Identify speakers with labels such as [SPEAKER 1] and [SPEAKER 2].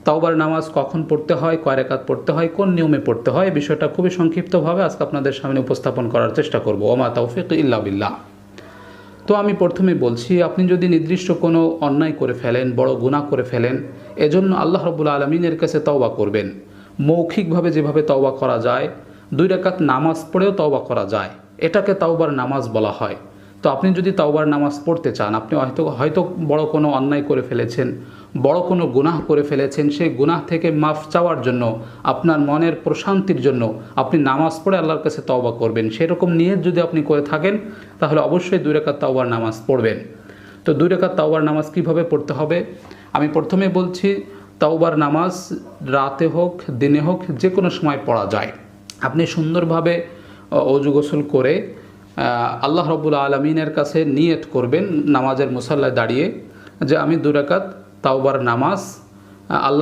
[SPEAKER 1] তাওবার নামাজ কখন পড়তে হয়, কয় রাকাত পড়তে হয়, কোন নিয়মে পড়তে হয়, এই বিষয়টা খুবই সংক্ষিপ্তভাবে আজকে আপনাদের সামনে উপস্থাপন করার চেষ্টা করব। ওমা তাওফিক ইল্লা বিল্লাহ। তো আমি প্রথমে বলছি, আপনি যদি নির্দিষ্ট কোনো অন্যায় করে ফেলেন, বড় গুনাহ করে ফেলেন, এজন্য আল্লাহ রাব্বুল আলামিনের কাছে তওবা করবেন। মৌখিকভাবে যেভাবে তওবা করা যায়, 2 রাকাত নামাজ পড়েও তওবা করা যায়, এটাকে তাওবার নামাজ বলা হয়। তো আপনি যদি তাওবার নামাজ পড়তে চান, আপনি হয়তো বড় কোনো অন্যায় করে ফেলেছেন, বড় কোনো গুনাহ করে ফেলেছেন, সেই গুনাহ থেকে মাফ চাওয়ার জন্য, আপনার মনের প্রশান্তির জন্য আপনি নামাজ পড়ে আল্লাহর কাছে তওবা করবেন, সেরকম নিয়ত যদি আপনি করে থাকেন তাহলে অবশ্যই 2 রাকাত তাওবার নামাজ পড়বেন। তো 2 রাকাত তাওবার নামাজ কিভাবে পড়তে হবে আমি প্রথমে বলছি। তাওবার নামাজ রাতে হোক দিনে হোক যে কোনো সময় পড়া যায়। আপনি সুন্দরভাবে অজু গোসল করে আল্লাহ রাব্বুল আলামিনের কাছে নিয়ত করবেন নামাজের মুসাল্লায় দাঁড়িয়ে, যে আমি 2 রাকাত তাওবার নামাজ আল্লাহ